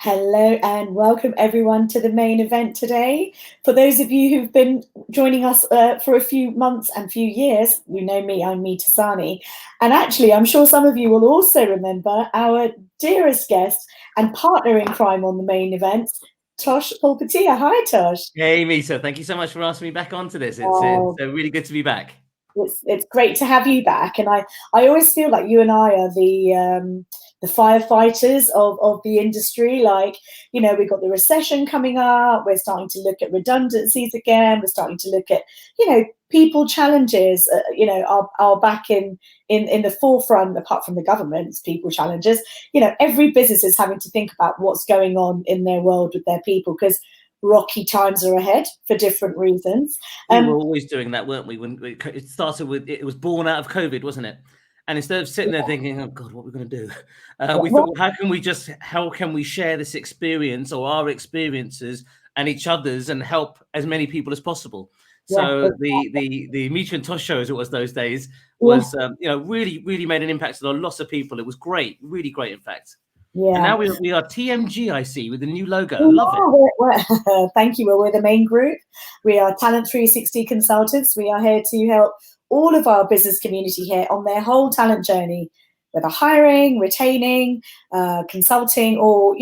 Hello and welcome everyone to the main event today. For those of you who've been joining us for a few months and few years, you know me, I'm Meeta Sani. And actually, I'm sure some of you will also remember our dearest guest and partner in crime on the main event, Tosh Pulpatia. Hi, Tosh. Hey, Misa, thank you so much for asking me back onto this. It's Oh, really good to be back. it's great to have you back, and I always feel like you and I are the firefighters of the industry. Like, we've got the recession coming up. We're starting to look at redundancies again. We're starting to look at people challenges. Are back in the forefront. Apart from the government's people challenges, every business is having to think about what's going on in their world with their people because rocky times are ahead for different reasons. We were always doing that, weren't we? When it started with, it was born out of COVID, wasn't it? And instead of sitting there thinking, "Oh God, what are we going to do?" We thought, well, how can we share this experience or our experiences and each other's and help as many people as possible? So the Meeta and Tosh show, as it was those days, was really made an impact on lots of people. It was great, really great, in fact. Yeah. And now we are TMG, I see, with the new logo. I love it. Thank you. Well, we're the main group. We are Talent 360 consultants. We are here to help all of our business community here on their whole talent journey, whether hiring, retaining, consulting, or,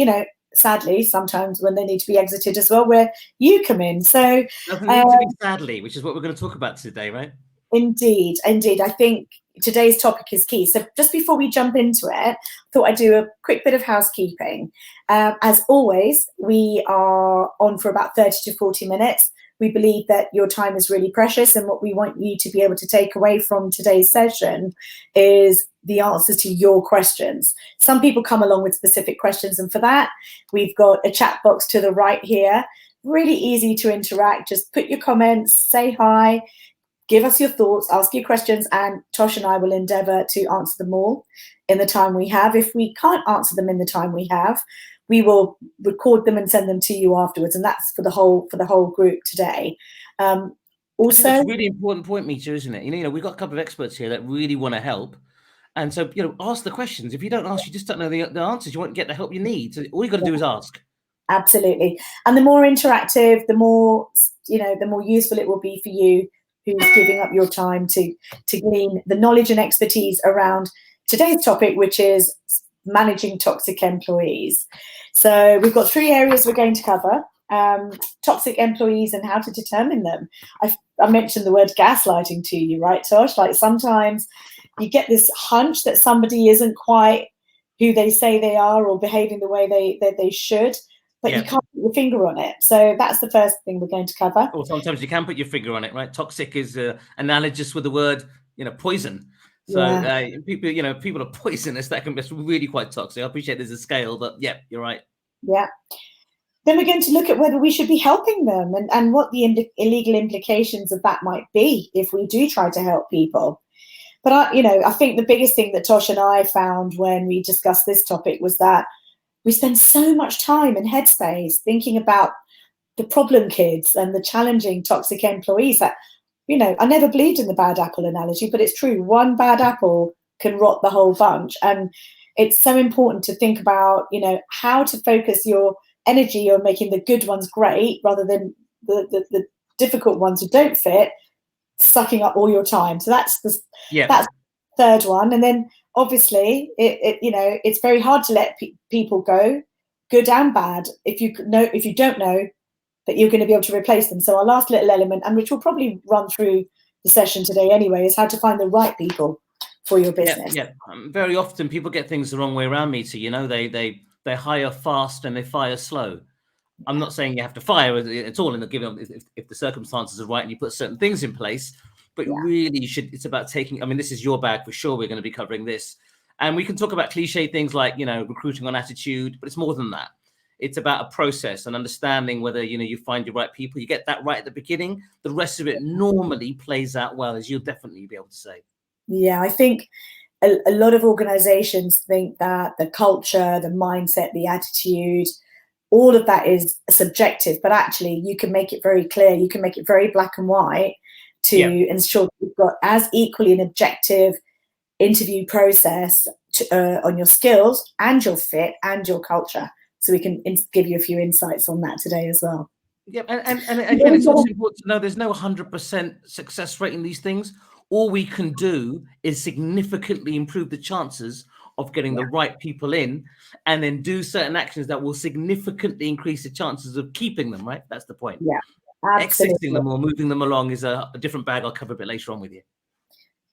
sadly, sometimes when they need to be exited as well, where you come in. So doesn't need to be sadly, which is what we're going to talk about today, right? Indeed. I think today's topic is key. So just before we jump into it, I thought I'd do a quick bit of housekeeping. As always, we are on for about 30 to 40 minutes. We believe that your time is really precious, and what we want you to be able to take away from today's session is the answers to your questions. Some people come along with specific questions, and for that, we've got a chat box to the right here. Really easy to interact. Just put your comments, say hi, give us your thoughts, ask your questions, and Tosh and I will endeavour to answer them all in the time we have. If we can't answer them in the time we have, we will record them and send them to you afterwards, and that's for the whole group today. Also, that's a really important point, Meeta, isn't it? We've got a couple of experts here that really want to help, and so ask the questions. If you don't ask, you just don't know the answers. You won't get the help you need. So all you got to do is ask. Absolutely, and the more interactive, the more useful it will be for you who's giving up your time to glean the knowledge and expertise around today's topic, which is managing toxic employees. So we've got 3 areas we're going to cover. Toxic employees and how to determine them. I mentioned the word gaslighting to you, right, Tosh? Like sometimes you get this hunch that somebody isn't quite who they say they are or behaving the way they should, but you can't put your finger on it. So that's the first thing we're going to cover. Or sometimes you can put your finger on it, right? Toxic is analogous with the word, poison. So people are poisonous. That can be really quite toxic. I appreciate there's a scale, but yeah, you're right. Yeah. Then we're going to look at whether we should be helping them and what the illegal implications of that might be if we do try to help people. But I think the biggest thing that Tosh and I found when we discussed this topic was that we spend so much time in headspace thinking about the problem kids and the challenging toxic employees that, I never believed in the bad apple analogy, but it's true. One bad apple can rot the whole bunch. And it's so important to think about, how to focus your energy on making the good ones great rather than the difficult ones who don't fit sucking up all your time. So that's that's the third one. And then obviously it's very hard to let people go, good and bad, if you don't know that you're going to be able to replace them. So our last little element, and which we'll probably run through the session today anyway, is how to find the right people for your business. Very often people get things the wrong way around, Meeta. They hire fast and they fire slow. I'm not saying you have to fire at all in the given if the circumstances are right and you put certain things in place, but really it's about taking, this is your bag for sure. We're going to be covering this, and we can talk about cliche things like, recruiting on attitude, but it's more than that. It's about a process and understanding whether, you find your right people. You get that right at the beginning. The rest of it normally plays out well, as you'll definitely be able to say. Yeah, I think a lot of organizations think that the culture, the mindset, the attitude, all of that is subjective, but actually you can make it very clear. You can make it very black and white to ensure that you've got as equally an objective interview process on your skills and your fit and your culture. So we can give you a few insights on that today as well. Yeah, and again, it's also important to know there's no 100% success rate in these things. All we can do is significantly improve the chances of getting the right people in, and then do certain actions that will significantly increase the chances of keeping them, right? That's the point. Yeah, absolutely. Exiting them or moving them along is a different bag I'll cover a bit later on with you.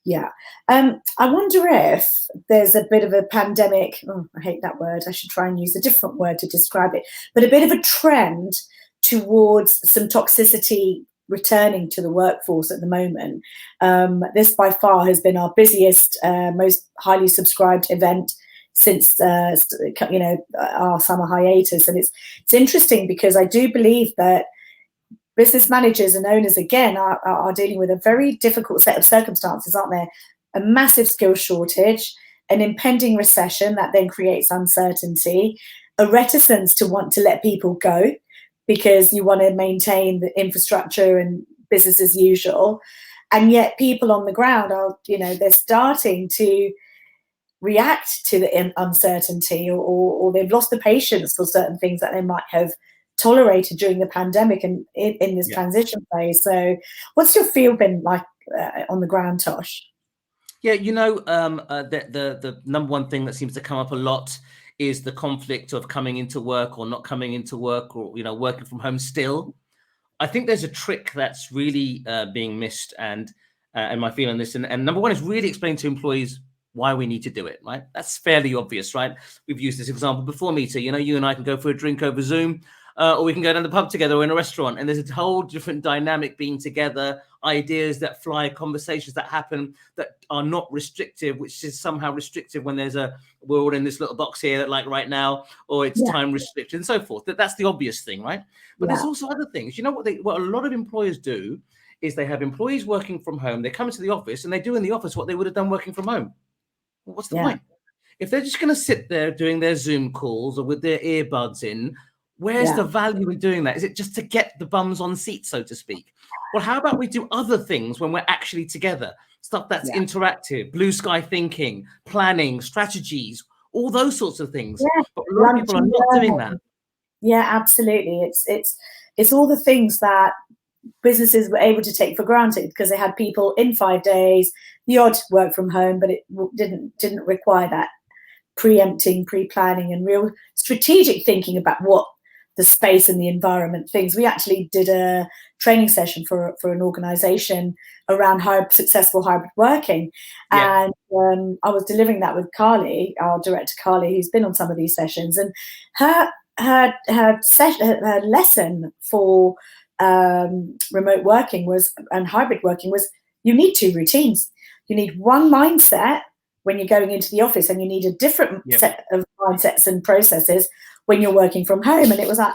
Yeah. I wonder if there's a bit of a pandemic, I hate that word, I should try and use a different word to describe it, but a bit of a trend towards some toxicity returning to the workforce at the moment. This by far has been our busiest, most highly subscribed event since our summer hiatus. And it's interesting because I do believe that business managers and owners, again, are dealing with a very difficult set of circumstances, aren't there? A massive skill shortage, an impending recession that then creates uncertainty, a reticence to want to let people go because you want to maintain the infrastructure and business as usual. And yet people on the ground are, they're starting to react to the uncertainty, or they've lost the patience for certain things that they might have tolerated during the pandemic and in this transition phase. So what's your feel been like on the ground, Tosh? Yeah, the number one thing that seems to come up a lot is the conflict of coming into work or not coming into work, or working from home still. I think there's a trick that's really being missed, and my feeling on this, and number one is really explain to employees why we need to do it, right? That's fairly obvious, right? We've used this example before, Meeta. You and I can go for a drink over Zoom, or we can go down the pub together or in a restaurant, and there's a whole different dynamic being together, ideas that fly, conversations that happen that are not restrictive, which is somehow restrictive when we're all in this little box here, like right now, or it's time restricted and so forth. That's the obvious thing, right? But there's also other things. What a lot of employers do is they have employees working from home. They come into the office and they do in the office what they would have done working from home. Well, what's the point? If they're just going to sit there doing their Zoom calls or with their earbuds in, where's the value in doing that? Is it just to get the bums on seats, so to speak? Well, how about we do other things when we're actually together? Stuff that's interactive, blue sky thinking, planning, strategies, all those sorts of things. But a lot of people are not doing that. Yeah, absolutely. It's all the things that businesses were able to take for granted because they had people in 5 days, the odd work from home, but it didn't require that preempting, pre-planning, and real strategic thinking about what the space and the environment things. We actually did a training session for an organization around successful hybrid working. And I was delivering that with Carly, our director Carly, who's been on some of these sessions, and her lesson for remote working and hybrid working was, you need two routines. You need one mindset when you're going into the office, and you need a different set of mindsets and processes when you're working from home. And it was like,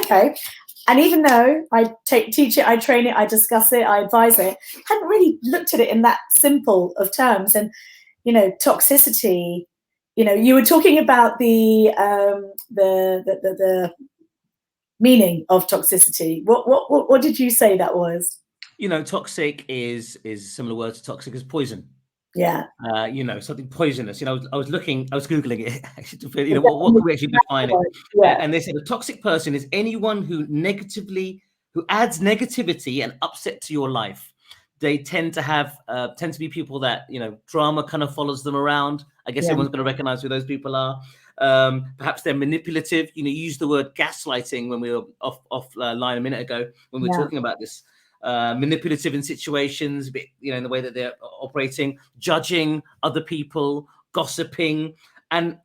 okay. And even though I teach it, I train it, I discuss it, I advise it, hadn't really looked at it in that simple of terms. And, toxicity, you were talking about the meaning of toxicity. What did you say that was? Toxic is a similar word to toxic as poison. Yeah. Something poisonous. I was Googling it actually to feel, what can we actually define it? And they said a toxic person is anyone who adds negativity and upset to your life. They tend to be people that, drama kind of follows them around. I guess everyone's going to recognize who those people are. Perhaps they're manipulative. You used the word gaslighting when we were offline a minute ago when we were talking about this. Manipulative in situations, in the way that they're operating, judging other people, gossiping, and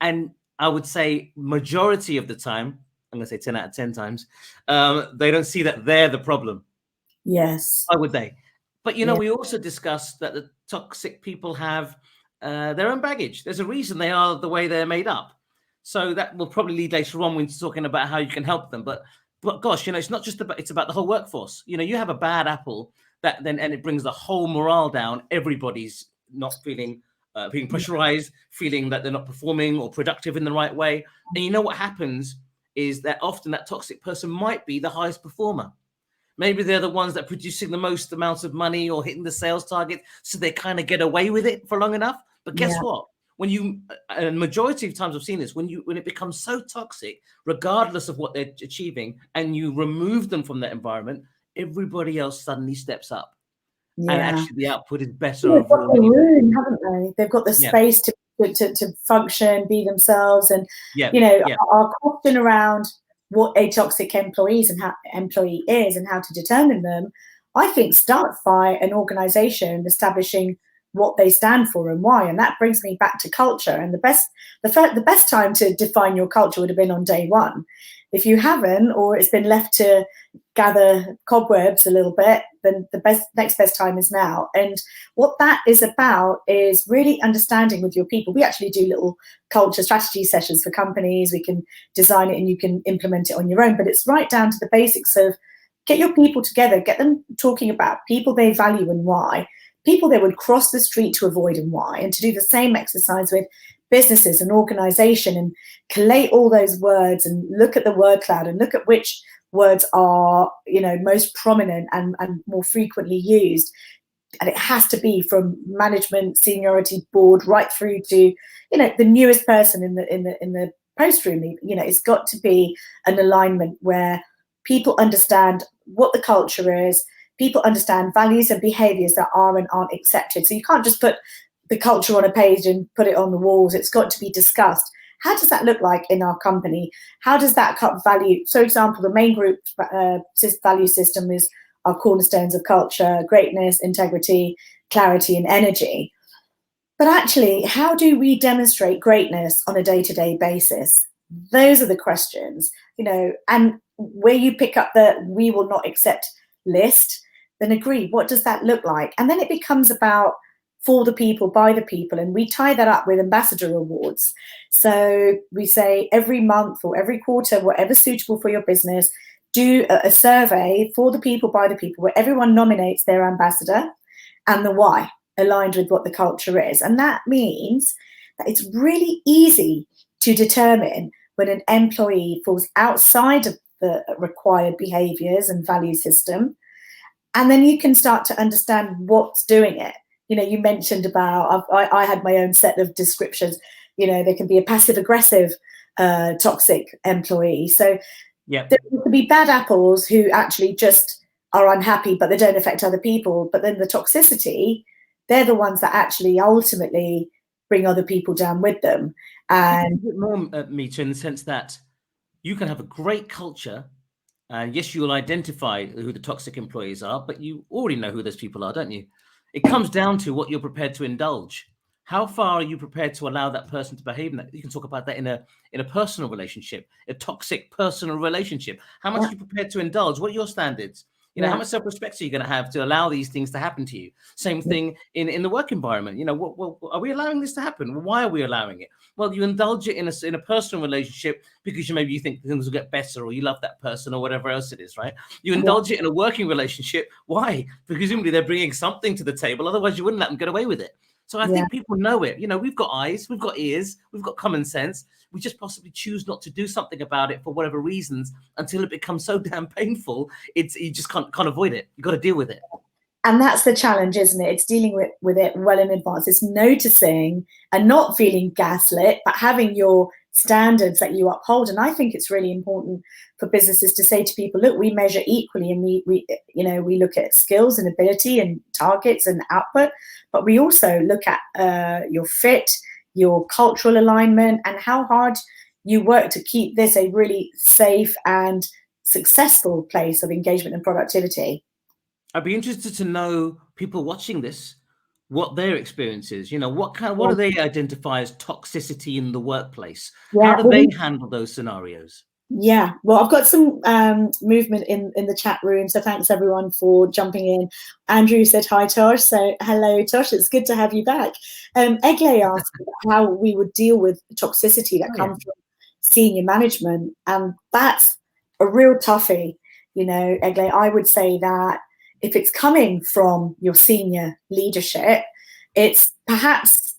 I would say majority of the time, I'm going to say 10 out of 10 times, they don't see that they're the problem. Yes. Why would they? But we also discussed that the toxic people have their own baggage. There's a reason they are the way they're made up. So that will probably lead later on when talking about how you can help them. But gosh, it's not just it's about the whole workforce. You have a bad apple and it brings the whole morale down. Everybody's not feeling being pressurized, feeling that they're not performing or productive in the right way. And what happens is that often that toxic person might be the highest performer. Maybe they're the ones that are producing the most amount of money or hitting the sales target, so they kind of get away with it for long enough. But guess what? when you, and majority of times I've seen this, when it becomes so toxic, regardless of what they're achieving, and you remove them from that environment, everybody else suddenly steps up, and actually the output is better They've got overall. the room, haven't they? They've got the Yeah. space to function, be themselves, and Yeah. our question around what a toxic employee is and how to determine them, I think starts by an organization establishing what they stand for and why. And that brings me back to culture. And the best time to define your culture would have been on day one. If you haven't, or it's been left to gather cobwebs a little bit, then the next best time is now. And what that is about is really understanding with your people. We actually do little culture strategy sessions for companies. We can design it and you can implement it on your own, but it's right down to the basics of get your people together, get them talking about people they value and why, people they would cross the street to avoid and why, and to do the same exercise with businesses and organization and collate all those words and look at the word cloud and look at which words are most prominent and more frequently used. And it has to be from management, seniority, board, right through to the newest person in the post room. It's got to be an alignment where people understand what the culture is, people understand values and behaviors that are and aren't accepted. So you can't just put the culture on a page and put it on the walls. It's got to be discussed. How does that look like in our company? How does that cut value? So, for example, the main group value system is our cornerstones of culture: greatness, integrity, clarity, and energy. But actually, how do we demonstrate greatness on a day-to-day basis? Those are the questions, and where you pick up the "we will not accept" list, then agree, what does that look like? And then it becomes about for the people, by the people, and we tie that up with ambassador awards. So we say every month or every quarter, whatever's suitable for your business, do a survey for the people, by the people, where everyone nominates their ambassador and the why, aligned with what the culture is. And that means that it's really easy to determine when an employee falls outside of the required behaviors and value system. And then you can start to understand what's doing it. You mentioned about, I had my own set of descriptions. There can be a passive aggressive toxic employee. So there could be bad apples who actually just are unhappy, but they don't affect other people. But then the toxicity, they're the ones that actually ultimately bring other people down with them. And a bit more, Meeta, in the sense that you can have a great culture, and yes, you will identify who the toxic employees are, but you already know who those people are, don't you? It comes down to what you're prepared to indulge. How far are you prepared to allow that person to behave in that? You can talk about that in a personal relationship, a toxic personal relationship. How much are you prepared to indulge? What are your standards? How much self-respect are you going to have to allow these things to happen to you? Same thing in the work environment. What are we allowing this to happen? Well, why are we allowing it? Well, you indulge it in a personal relationship because maybe you think things will get better, or you love that person, or whatever else it is, right? You indulge it in a working relationship. Why? Because presumably they're bringing something to the table. Otherwise, you wouldn't let them get away with it. So I think people know it. We've got eyes, we've got ears, we've got common sense. We just possibly choose not to do something about it for whatever reasons until it becomes so damn painful. You just can't avoid it. You've got to deal with it. And that's the challenge, isn't it? It's dealing with it well in advance. It's noticing and not feeling gaslit, but having your standards that you uphold. And I think it's really important for businesses to say to people, look, we measure equally, and we look at skills and ability and targets and output, but we also look at your fit, your cultural alignment, and how hard you work to keep this a really safe and successful place of engagement and productivity. I'd be interested to know, people watching this, what their experience is. What do they identify as toxicity in the workplace? How do they handle those scenarios? Yeah, well, I've got some movement in the chat room, so thanks everyone for jumping in. Andrew said hi, Tosh. So hello, Tosh. It's good to have you back. Egley asked how we would deal with toxicity that comes from senior management, and that's a real toughie. Egley, I would say that if it's coming from your senior leadership, it's perhaps,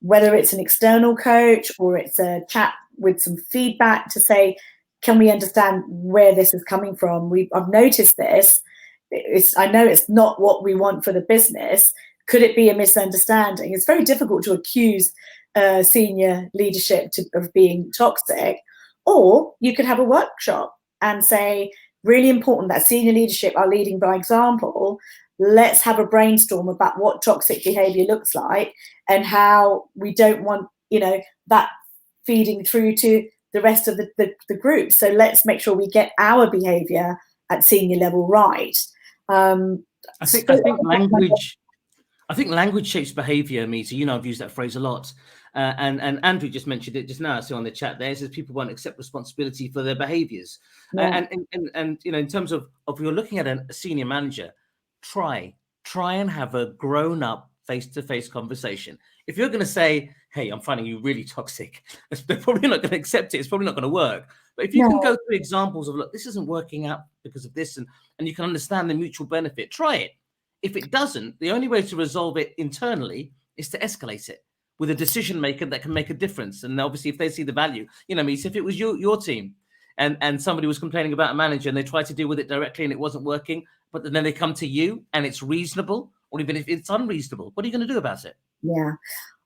whether it's an external coach or it's a chat with some feedback to say, can we understand where this is coming from? I've noticed this. I know it's not what we want for the business. Could it be a misunderstanding? It's very difficult to accuse senior leadership of being toxic, or you could have a workshop and say, really important that senior leadership are leading by example. Let's have a brainstorm about what toxic behavior looks like and how we don't want, that feeding through to the rest of the group. So let's make sure we get our behavior at senior level right. I think language. I think language shapes behavior, Meeta. I've used that phrase a lot. And Andrew just mentioned it just now. I see on the chat there, it says people won't accept responsibility for their behaviors. Yeah. And in terms of if you're looking at a senior manager, try and have a grown-up face-to-face conversation. If you're going to say, hey, I'm finding you really toxic, they're probably not going to accept it. It's probably not going to work. But if you can go through examples of, look, this isn't working out because of this, and you can understand the mutual benefit, try it. If it doesn't, the only way to resolve it internally is to escalate it with a decision maker that can make a difference. And obviously, if they see the value, Meeta, if it was your team and somebody was complaining about a manager and they tried to deal with it directly and it wasn't working, but then they come to you and it's reasonable, or even if it's unreasonable, what are you going to do about it? Yeah,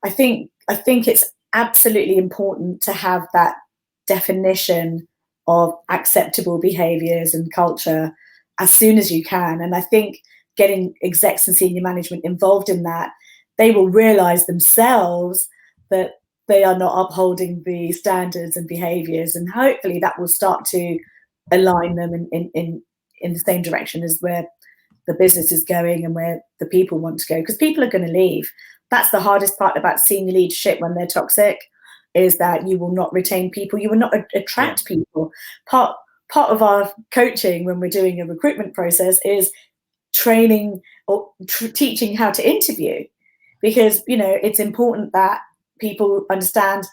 I think it's absolutely important to have that definition of acceptable behaviors and culture as soon as you can. And I think getting execs and senior management involved in that, they will realize themselves that they are not upholding the standards and behaviors, and hopefully that will start to align them in the same direction as where the business is going and where the people want to go, because people are going to leave. That's the hardest part about senior leadership when they're toxic, is that you will not retain people, you will not attract people. Part of our coaching when we're doing a recruitment process is training or teaching how to interview, because it's important that people understand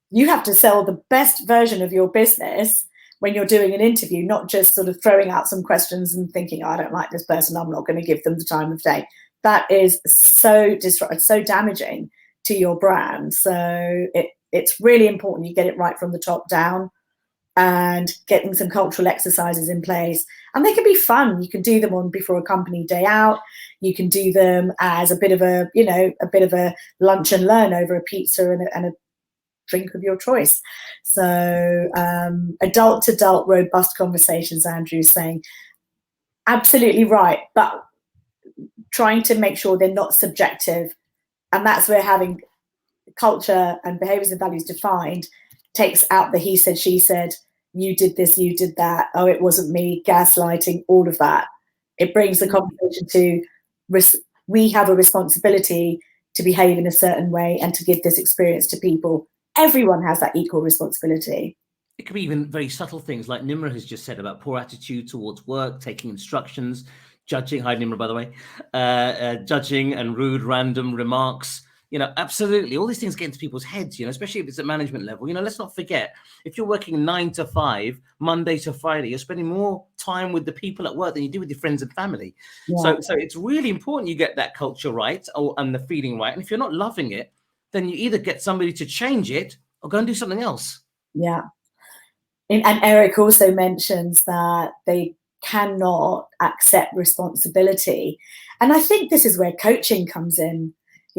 you have to sell the best version of your business when you're doing an interview, not just sort of throwing out some questions and thinking, I don't like this person, I'm not going to give them the time of day. That is so disruptive, so damaging to your brand. So it's really important you get it right from the top down, and getting some cultural exercises in place. And they can be fun. You can do them on before a company day out. You can do them as a bit of a lunch and learn over a pizza and a drink of your choice. So adult to adult robust conversations, Andrew is saying, absolutely right, but trying to make sure they're not subjective. And that's where having culture and behaviors and values defined takes out the he said, she said, you did this, you did that, oh, it wasn't me, gaslighting, all of that. It brings the conversation to we have a responsibility to behave in a certain way and to give this experience to people. Everyone has that equal responsibility. It could be even very subtle things like Nimra has just said about poor attitude towards work, taking instructions, judging. Hi, Nimra, by the way. Judging and rude, random remarks. Absolutely. All these things get into people's heads, especially if it's at management level. Let's not forget, if you're working 9 to 5, Monday to Friday, you're spending more time with the people at work than you do with your friends and family. Yeah. So it's really important you get that culture right and the feeling right. And if you're not loving it, then you either get somebody to change it or go and do something else. Yeah. And Eric also mentions that they cannot accept responsibility. And I think this is where coaching comes in.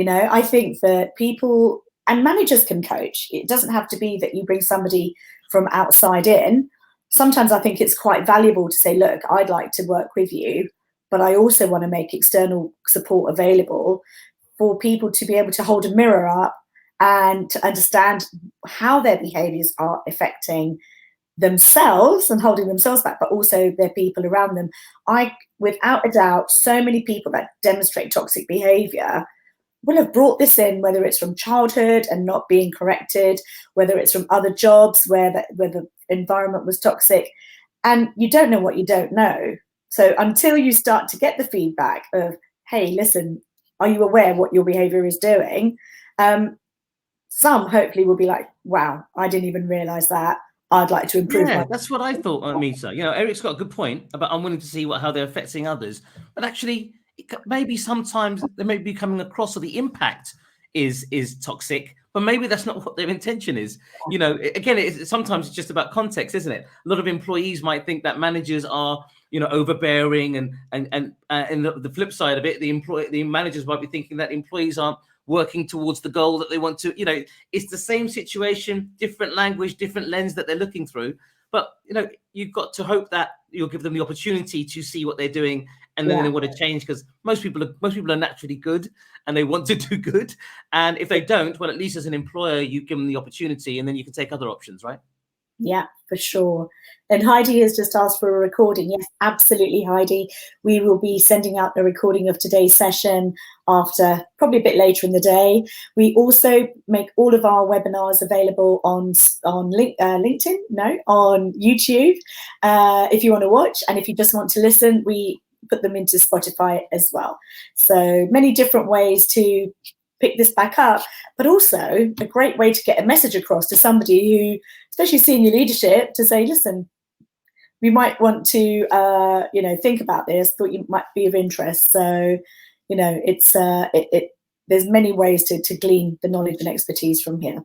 I think that people and managers can coach. It doesn't have to be that you bring somebody from outside in. Sometimes I think it's quite valuable to say, look, I'd like to work with you, but I also want to make external support available for people to be able to hold a mirror up and to understand how their behaviors are affecting themselves and holding themselves back, but also their people around them. Without a doubt, so many people that demonstrate toxic behavior will have brought this in, whether it's from childhood and not being corrected, whether it's from other jobs where the environment was toxic, and you don't know what you don't know. So until you start to get the feedback of, hey, listen, are you aware what your behavior is doing? Some hopefully will be like, wow, I didn't even realize that. I'd like to improve. Yeah, that's what I thought, Meeta. Eric's got a good point about I'm willing to see how they're affecting others, but actually, maybe sometimes they may be coming across, or the impact is toxic, but maybe that's not what their intention is. Again, sometimes it's just about context, isn't it? A lot of employees might think that managers are, overbearing, and the flip side of it, the managers might be thinking that employees aren't working towards the goal that they want to, it's the same situation, different language, different lens that they're looking through. But, you've got to hope that you'll give them the opportunity to see what they're doing, and then they want to change, because most people are naturally good and they want to do good. And if they don't, well, at least as an employer, you give them the opportunity, and then you can take other options, right? Yeah, for sure. And Heidi has just asked for a recording. Yes, absolutely, Heidi. We will be sending out a recording of today's session after, probably a bit later in the day. We also make all of our webinars available on LinkedIn, on YouTube, if you want to watch. And if you just want to listen, we put them into Spotify as well. So many different ways to pick this back up, but also a great way to get a message across to somebody who, especially senior leadership, to say, listen, we might want to, think about this, thought you might be of interest. So, it's there's many ways to glean the knowledge and expertise from here.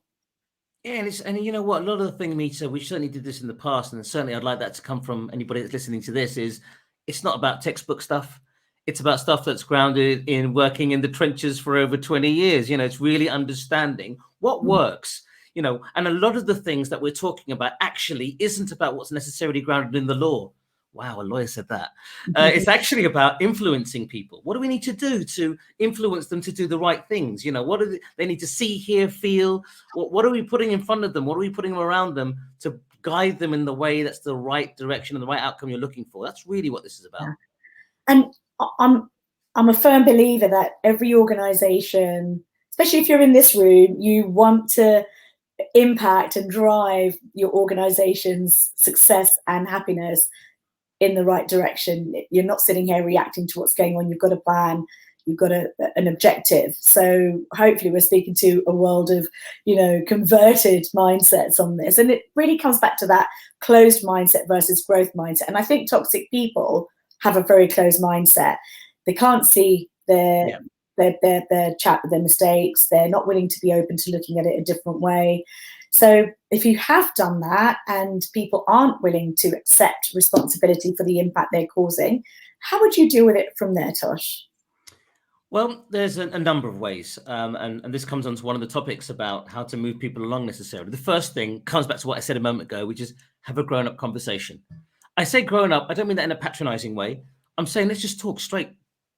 Yeah, and you know what? A lot of the thing, Meeta, we certainly did this in the past, and certainly I'd like that to come from anybody that's listening to this, is it's not about textbook stuff. It's about stuff that's grounded in working in the trenches for over 20 years. It's really understanding what works, and a lot of the things that we're talking about actually isn't about what's necessarily grounded in the law. Wow, a lawyer said that. It's actually about influencing people. What do we need to do to influence them to do the right things? What do they need to see, hear, feel? What are we putting in front of them? What are we putting around them to guide them in the way that's the right direction and the right outcome you're looking for? That's really what this is about. Yeah. And I'm a firm believer that every organization, especially if you're in this room, you want to impact and drive your organization's success and happiness in the right direction. You're not sitting here reacting to what's going on. You've got a plan. You've got an objective. So hopefully we're speaking to a world of, converted mindsets on this. And it really comes back to that closed mindset versus growth mindset. And I think toxic people have a very closed mindset. They can't see their mistakes. They're not willing to be open to looking at it a different way. So if you have done that and people aren't willing to accept responsibility for the impact they're causing, how would you deal with it from there, Tosh? Well, there's a number of ways. And this comes on to one of the topics about how to move people along necessarily. The first thing comes back to what I said a moment ago, which is have a grown-up conversation. I say grown up, I don't mean that in a patronizing way. I'm saying let's just talk straight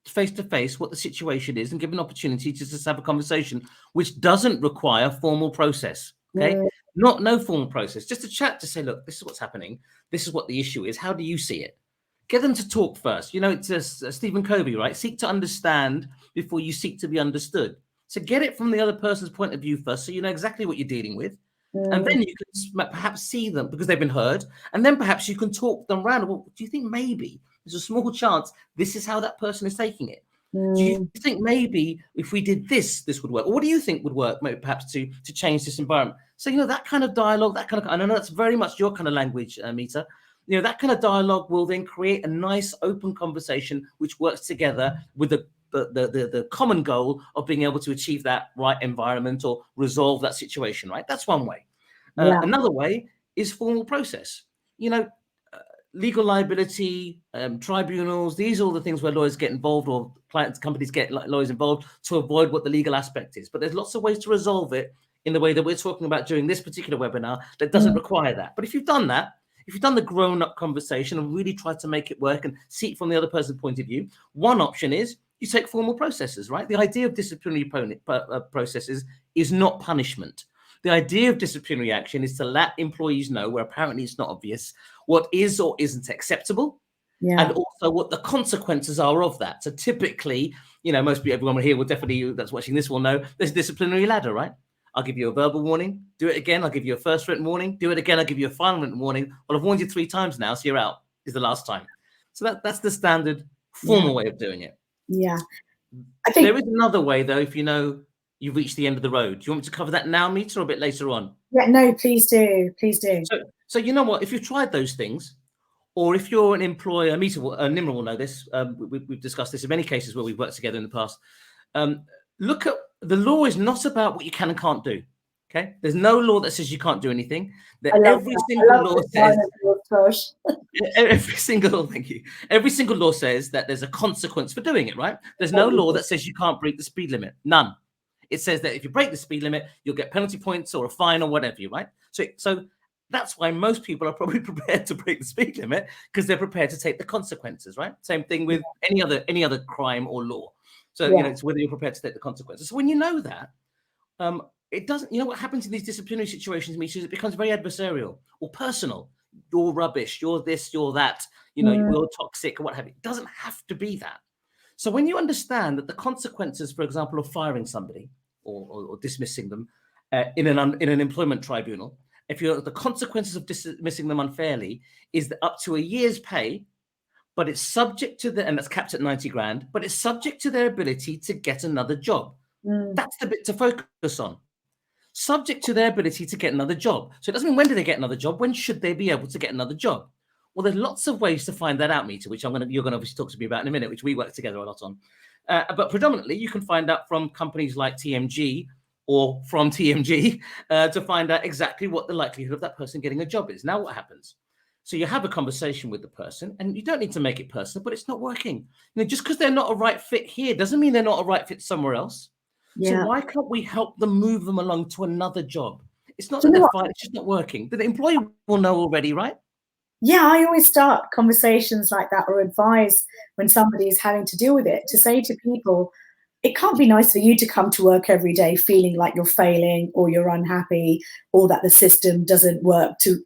face to face what the situation is and give an opportunity to just have a conversation, which doesn't require formal process. Okay. No formal process, just a chat to say, look, this is what's happening. This is what the issue is. How do you see it? Get them to talk first. It's Stephen Covey, right? Seek to understand before you seek to be understood. So get it from the other person's point of view first, so you know exactly what you're dealing with. And then you can perhaps see them because they've been heard. And then perhaps you can talk them around. Well, do you think maybe there's a small chance this is how that person is taking it? Do you think maybe if we did this would work? Or what do you think would work, maybe perhaps to change this environment? So, that kind of dialogue, that kind of, and I know that's very much your kind of language, Meeta. That kind of dialogue will then create a nice open conversation which works together with the common goal of being able to achieve that right environment or resolve that situation, right? That's one way. Another way is formal process. Legal liability, tribunals, these are all the things where lawyers get involved, or clients, companies get lawyers involved to avoid what the legal aspect is. But there's lots of ways to resolve it in the way that we're talking about during this particular webinar that doesn't require that. But if you've done that, if you've done the grown-up conversation and really tried to make it work and see it from the other person's point of view, one option is you take formal processes, right? The idea of disciplinary processes is not punishment. The idea of disciplinary action is to let employees know, where apparently it's not obvious, what is or isn't acceptable, and also what the consequences are of that. So typically, most people, everyone here will definitely, that's watching this will know, there's a disciplinary ladder, right? I'll give you a verbal warning, do it again, I'll give you a first written warning, do it again, I'll give you a final written warning. Well, I've warned you 3 times now, so you're out, is the last time. So that's the standard formal way of doing it. Yeah. I think there is another way, though, if you've reached the end of the road. Do you want me to cover that now, Meeta, or a bit later on? Yeah, no, please do. Please do. So you know what? If you've tried those things, or if you're an employer, Nimra will know this. We've discussed this in many cases where we've worked together in the past. Look at the law is not about what you can and can't do. Okay, there's no law that says you can't do anything. Every single law says. Every single law says that there's a consequence for doing it. Right? There's no law that says you can't break the speed limit. None. It says that if you break the speed limit, you'll get penalty points or a fine or whatever, right? So that's why most people are probably prepared to break the speed limit, because they're prepared to take the consequences, right? Same thing with any other crime or law. So, it's whether you're prepared to take the consequences. So when you know that, it doesn't, what happens in these disciplinary situations, Misha, is it becomes very adversarial or personal. You're rubbish, you're this, you're that, you're toxic or what have you. It doesn't have to be that. So when you understand that the consequences, for example, of firing somebody or dismissing them in an employment tribunal, if the consequences of dismissing them unfairly is up to a year's pay, but it's subject to and that's capped at 90 grand, but it's subject to their ability to get another job. That's the bit to focus on. Subject to their ability to get another job. So it doesn't mean when do they get another job, when should they be able to get another job? Well, there's lots of ways to find that out, Meeta, which you're going to obviously talk to me about in a minute, which we work together a lot on. But predominantly, you can find out from companies like TMG or from TMG to find out exactly what the likelihood of that person getting a job is. Now, what happens? So you have a conversation with the person, and you don't need to make it personal, but it's not working. Just because they're not a right fit here doesn't mean they're not a right fit somewhere else. So why can't we help them move them along to another job? It's not that they're fine, it's just not working. The employee will know already, right? Yeah, I always start conversations like that, or advise when somebody is having to deal with it, to say to people, it can't be nice for you to come to work every day feeling like you're failing or you're unhappy or that the system doesn't work to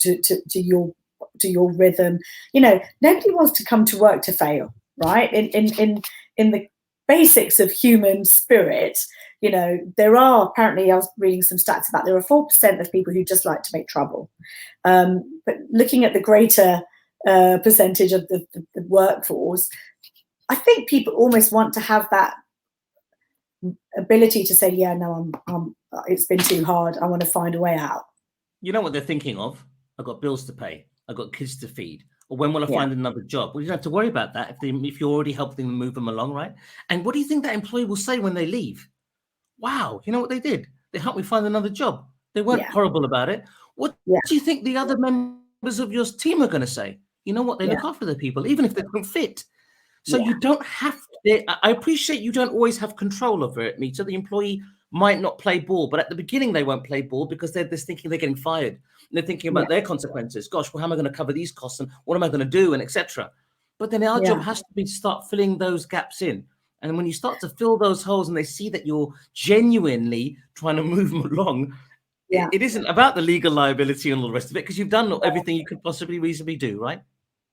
your rhythm. Nobody wants to come to work to fail, right? In the basics of human spirit, there are, apparently I was reading some stats about, there are 4% of people who just like to make trouble. But looking at the greater percentage of the workforce, I think people almost want to have that ability to say, yeah, no, it's been too hard. I want to find a way out. You know what they're thinking of? I've got bills to pay. I've got kids to feed. Or when will I find another job? Well, you don't have to worry about that if you're already helping them move them along, right? And what do you think that employee will say when they leave? Wow, you know what they did? They helped me find another job. They weren't horrible about it. What do you think the other members of your team are going to say? You know what? They look after the people, even if they don't fit. So you don't have to. I appreciate you don't always have control over it, Meeta. The employee might not play ball, but at the beginning they won't play ball because they're just thinking they're getting fired. And they're thinking about their consequences. Gosh, well, how am I going to cover these costs and what am I going to do and etc. But then our job has to be to start filling those gaps in. And when you start to fill those holes and they see that you're genuinely trying to move them along, it isn't about the legal liability and all the rest of it, because you've done everything you could possibly reasonably do, right?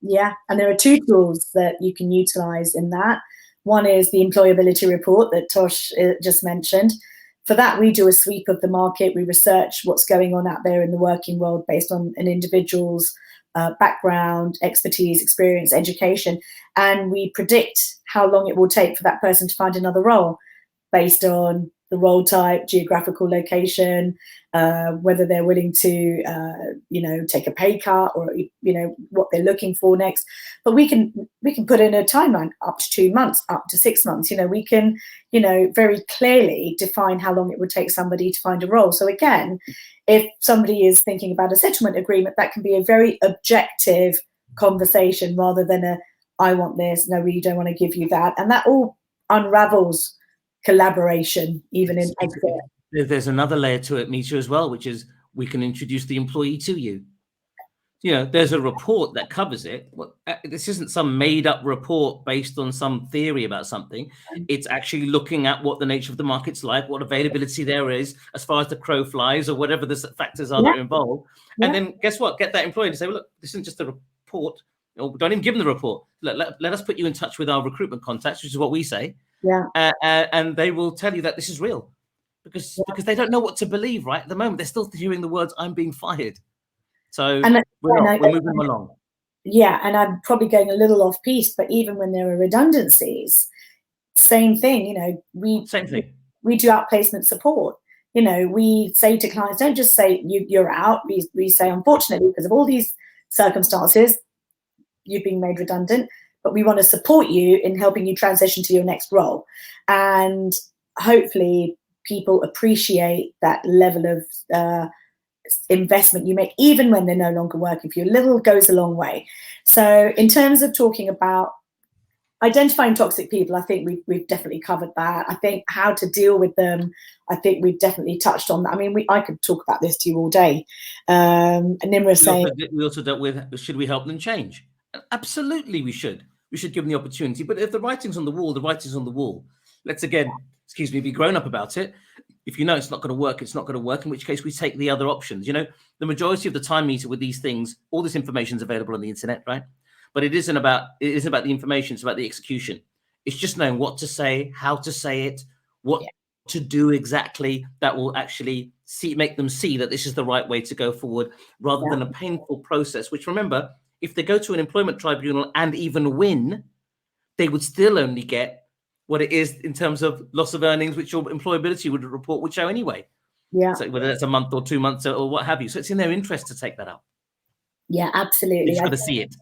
Yeah, and there are two tools that you can utilize in that. One is the employability report that Tosh just mentioned. For that, we do a sweep of the market. We research what's going on out there in the working world based on an individual's background, expertise, experience, education, and we predict how long it will take for that person to find another role based on the role type, geographical location, whether they're willing to, take a pay cut or, what they're looking for next. But we can put in a timeline up to 2 months, up to 6 months. We can, very clearly define how long it would take somebody to find a role. So again, if somebody is thinking about a settlement agreement, that can be a very objective conversation rather than I want this, no, we don't want to give you that. And that all unravels collaboration, even in exit. There's another layer to it, Meeta, as well, which is we can introduce the employee to you. There's a report that covers it. This isn't some made-up report based on some theory about something. It's actually looking at what the nature of the market's like, what availability there is as far as the crow flies, or whatever the factors are that are involved. And then guess what? Get that employee to say, well, look, this isn't just a report. Don't even give them the report. Let us put you in touch with our recruitment contacts, which is what we say. And they will tell you that this is real, because they don't know what to believe right at the moment. They're still hearing the words, I'm being fired. So we're moving them along. Yeah, and I'm probably going a little off piece, but even when there are redundancies, same thing. We do outplacement support. We say to clients, don't just say you're out. We say, unfortunately, because of all these circumstances, you've been made redundant, but we want to support you in helping you transition to your next role. And hopefully people appreciate that level of investment you make, even when they're no longer working for you. A little goes a long way. So in terms of talking about identifying toxic people, I think we've definitely covered that. I think how to deal with them, I think we've definitely touched on that. I mean, I could talk about this to you all day. And Nimra saying, we also dealt with, should we help them change? Absolutely, we should. We should give them the opportunity. But if the writing's on the wall, the writing's on the wall. Let's again, excuse me, be grown up about it. If you know it's not going to work, it's not going to work, in which case we take the other options. You know, the majority of the time, Meeta, with these things, all this information is available on the internet, right? But it isn't about the information, it's about the execution. It's just knowing what to say, how to say it, what to do exactly that will actually make them see that this is the right way to go forward, rather than a painful process, which, remember, if they go to an employment tribunal and even win, they would still only get what it is in terms of loss of earnings, which your employability report would show anyway. Yeah. So whether that's a month or 2 months or what have you. So it's in their interest to take that up. Yeah, absolutely. You've got to see it.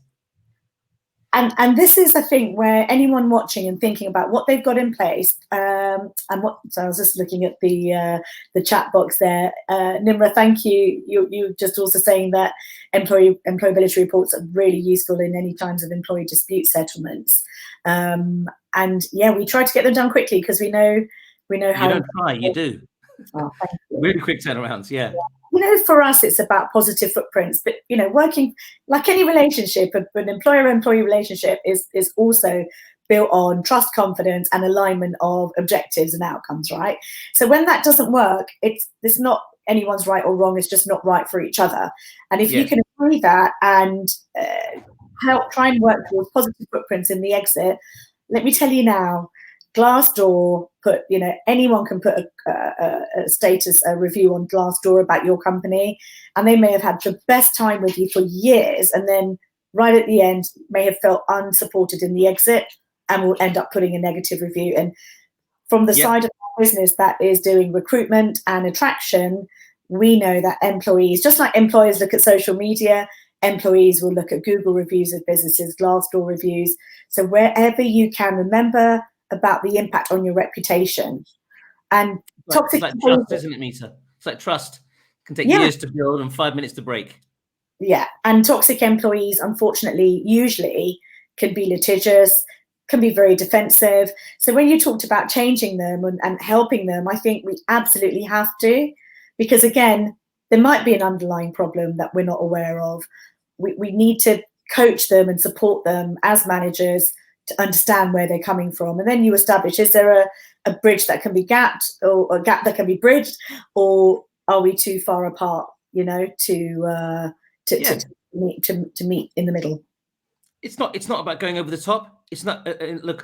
And this is, I think, where anyone watching and thinking about what they've got in place, and what. So I was just looking at the chat box there. Nimra, thank you. You just also saying that employability reports are really useful in any times of employee dispute settlements. And yeah, we try to get them done quickly because we know how. You don't try, you do. Oh, thank you. Really quick turnarounds, yeah. You know, for us, it's about positive footprints, but, you know, working like any relationship, an employer-employee relationship is also built on trust, confidence, and alignment of objectives and outcomes, right? So when that doesn't work, it's not anyone's right or wrong, it's just not right for each other. And if you can agree that and help try and work towards positive footprints in the exit, let me tell you now, Glassdoor anyone can put a status, a review on Glassdoor about your company, and they may have had the best time with you for years, and then right at the end may have felt unsupported in the exit and will end up putting a negative review. And from the side of our business that is doing recruitment and attraction, we know that employees, just like employers look at social media, employees will look at Google reviews of businesses, Glassdoor reviews. So wherever you can, remember about the impact on your reputation. And toxic, it's like trust, isn't it, Meeta? It's like trust. It can take years to build and 5 minutes to break. Yeah, and toxic employees, unfortunately, usually can be litigious, can be very defensive. So when you talked about changing them and helping them, I think we absolutely have to, because again, there might be an underlying problem that we're not aware of. We need to coach them and support them as managers to understand where they're coming from. And then you establish, is there a bridge that can be gapped, or a gap that can be bridged, or are we too far apart, you know, to meet in the middle? It's not about going over the top. It's not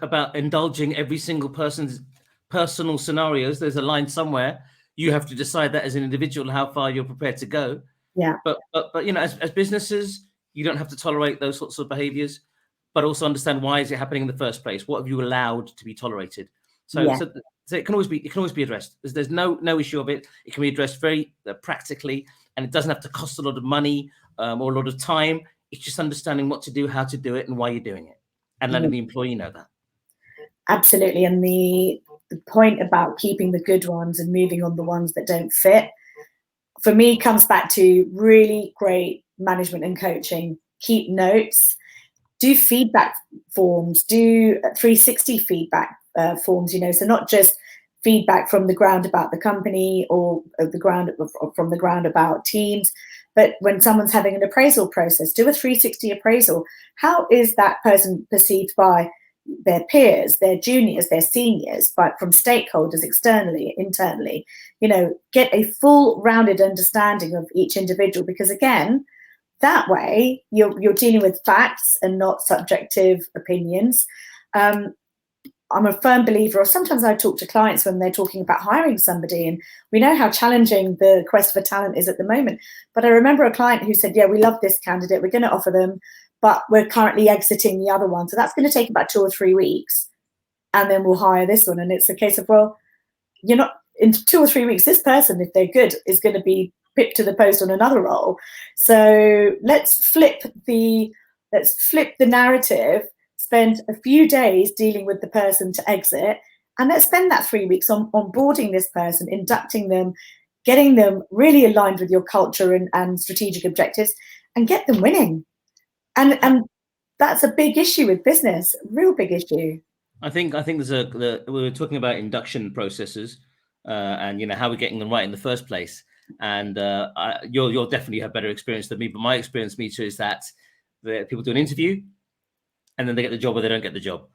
about indulging every single person's personal scenarios. There's a line somewhere. You have to decide that as an individual how far you're prepared to go. Yeah. But you know, as businesses, you don't have to tolerate those sorts of behaviors, but also understand why is it happening in the first place? What have you allowed to be tolerated? So it can always be addressed. There's no issue of it. It can be addressed very practically, and it doesn't have to cost a lot of money or a lot of time. It's just understanding what to do, how to do it, and why you're doing it, and letting the employee know that. Absolutely. And the point about keeping the good ones and moving on the ones that don't fit, for me, comes back to really great management and coaching. Keep notes, do feedback forms, do 360 feedback forms, you know, so not just feedback from the ground about the company or from the ground about teams, but when someone's having an appraisal process, do a 360 appraisal. How is that person perceived by their peers, their juniors, their seniors, but from stakeholders externally, internally? You know, get a full rounded understanding of each individual, because again, that way you're dealing with facts and not subjective opinions. I'm a firm believer, or sometimes I talk to clients when they're talking about hiring somebody, and we know how challenging the quest for talent is at the moment. But I remember a client who said, yeah, we love this candidate, we're going to offer them, but we're currently exiting the other one. So that's going to take about 2 or 3 weeks, and then we'll hire this one. And it's a case of, well, you're not, in 2 or 3 weeks, this person, if they're good, is going to be picked to the post on another role. So let's flip the narrative, spend a few days dealing with the person to exit, and let's spend that 3 weeks on onboarding this person, inducting them, getting them really aligned with your culture and strategic objectives, and get them winning. And that's a big issue with business, a real big issue. I think we were talking about induction processes, and how we're getting them right in the first place. And you'll definitely have better experience than me, but my experience, Meeta, is that people do an interview, and then they get the job or they don't get the job.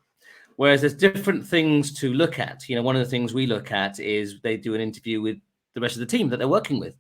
Whereas there's different things to look at. One of the things we look at is they do an interview with the rest of the team that they're working with.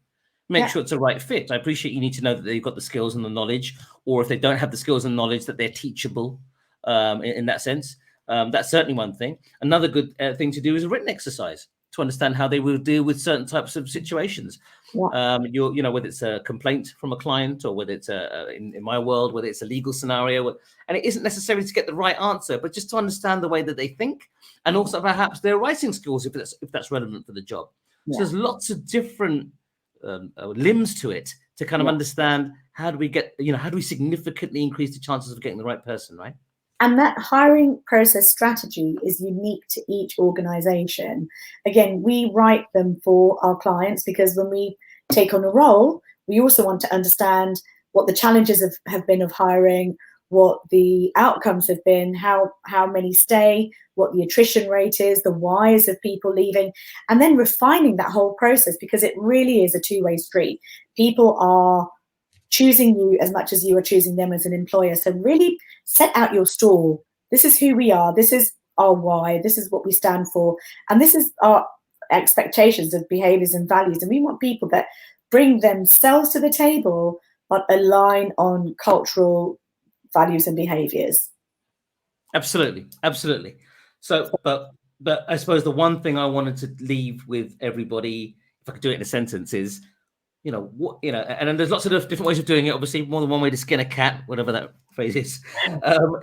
Make sure it's a right fit. I appreciate you need to know that they've got the skills and the knowledge, or if they don't have the skills and knowledge, that they're teachable in that sense. That's certainly one thing. Another good thing to do is a written exercise to understand how they will deal with certain types of situations. Yeah. Whether it's a complaint from a client, or whether it's in my world, whether it's a legal scenario, and it isn't necessarily to get the right answer, but just to understand the way that they think, and also perhaps their writing skills, if that's relevant for the job. Yeah. So there's lots of different limbs to it to kind of understand how do we significantly increase the chances of getting the right person, right? And that hiring process strategy is unique to each organization. Again, we write them for our clients because when we take on a role, we also want to understand what the challenges have been of hiring, what the outcomes have been, how many stay, what the attrition rate is, the whys of people leaving, and then refining that whole process, because it really is a two-way street. People are choosing you as much as you are choosing them as an employer. So really set out your stall. This is who we are. This is our why. This is what we stand for. And this is our expectations of behaviors and values. And we want people that bring themselves to the table, but align on cultural values and behaviors. Absolutely. Absolutely. So, but I suppose the one thing I wanted to leave with everybody, if I could do it in a sentence, is, and there's lots of different ways of doing it. Obviously, more than one way to skin a cat, whatever that phrase is.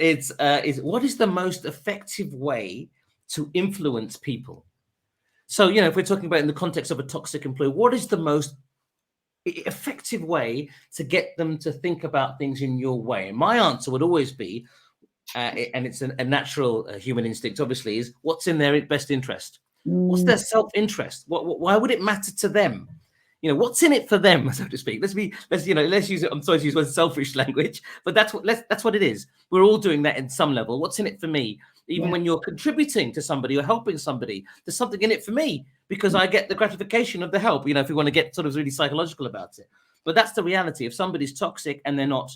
Is what is the most effective way to influence people? So, if we're talking about in the context of a toxic employee, what is the most effective way to get them to think about things in your way? And my answer would always be, and it's a natural human instinct, obviously, is what's in their best interest. What's their self-interest? Why would it matter to them? What's in it for them, so to speak. Let's use it. I'm sorry to use one selfish language, but that's what it is. We're all doing that in some level. What's in it for me? Even when you're contributing to somebody or helping somebody, there's something in it for me because I get the gratification of the help. If we want to get sort of really psychological about it, but that's the reality. If somebody's toxic and they're not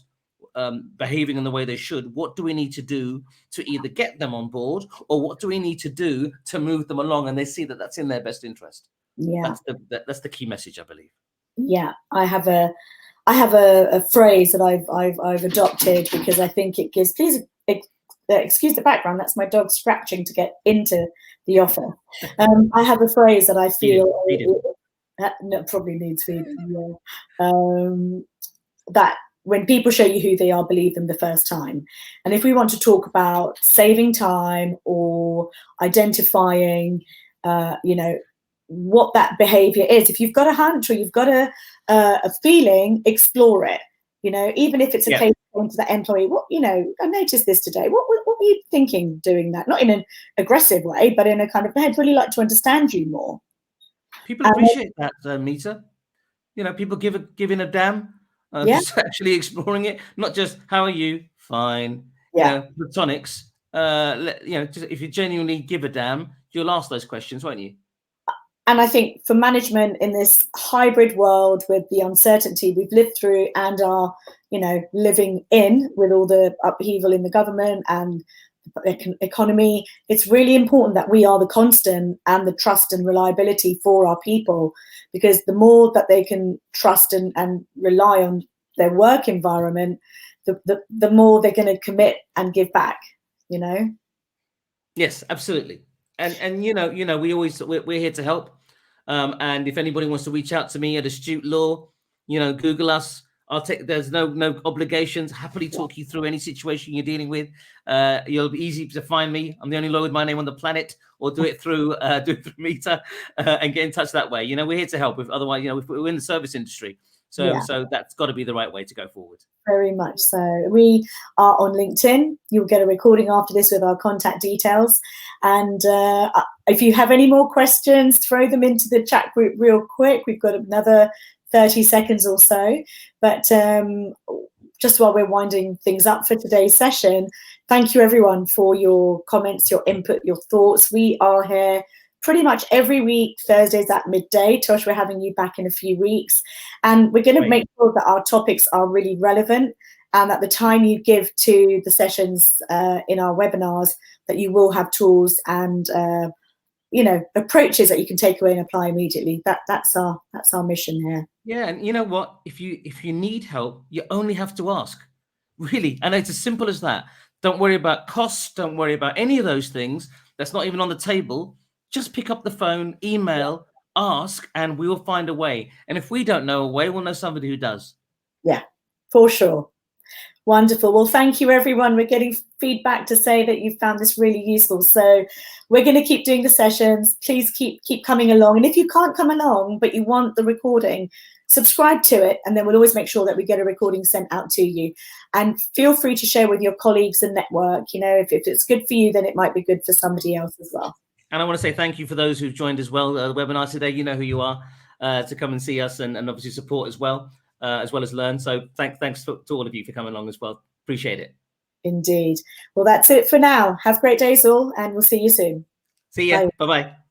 behaving in the way they should, what do we need to do to either get them on board, or what do we need to do to move them along and they see that that's in their best interest? Yeah, that's the key message, I believe. Yeah, I have a phrase that I've adopted because I think it gives. Please excuse the background. That's my dog scratching to get into the office. I have a phrase that I feel probably needs feeding. That when people show you who they are, believe them the first time. And if we want to talk about saving time or identifying, what that behavior is, if you've got a hunch or you've got a feeling, explore it. Even if it's a case to that employee, I noticed this today. What were you thinking doing that? Not in an aggressive way, but in a kind of, I'd really like to understand you more. People appreciate that, Meeta. People giving a damn. Just actually exploring it, not just how are you? Fine. Platonics. Just, if you genuinely give a damn, you'll ask those questions, won't you? And I think for management in this hybrid world with the uncertainty we've lived through and are, living in with all the upheaval in the government and the economy, it's really important that we are the constant and the trust and reliability for our people, because the more that they can trust and rely on their work environment, the more they're going to commit and give back, Yes, absolutely. And we're here to help. And if anybody wants to reach out to me at Astute Law, Google us. There's no obligations. Happily talk you through any situation you're dealing with. You'll be easy to find me. I'm the only lawyer with my name on the planet, or do it through Meeta and get in touch that way. We're here to help. Otherwise, we're in the service industry. So that's got to be the right way to go forward. Very much so. We are on LinkedIn. You'll get a recording after this with our contact details. And if you have any more questions, throw them into the chat group real quick. We've got another 30 seconds or so. But just while we're winding things up for today's session, thank you everyone for your comments, your input, your thoughts. We are here pretty much every week, Thursdays at midday. Tosh, we're having you back in a few weeks. And we're going to make sure that our topics are really relevant, and at the time you give to the sessions in our webinars, that you will have tools and approaches that you can take away and apply immediately. That's our mission here. Yeah, and you know what? If you need help, you only have to ask. Really, and it's as simple as that. Don't worry about costs. Don't worry about any of those things. That's not even on the table. Just pick up the phone, email, ask, and we will find a way. And if we don't know a way, we'll know somebody who does. Yeah, for sure. Wonderful. Well, thank you, everyone. We're getting feedback to say that you found this really useful. So we're going to keep doing the sessions. Please keep coming along. And if you can't come along, but you want the recording, subscribe to it, and then we'll always make sure that we get a recording sent out to you. And feel free to share with your colleagues and network. If it's good for you, then it might be good for somebody else as well. And I want to say thank you for those who've joined as well. The webinar today, you know who you are, to come and see us and obviously support as well as learn. So thanks to all of you for coming along as well. Appreciate it. Indeed. Well, that's it for now. Have great days all, and we'll see you soon. See ya. Bye-bye.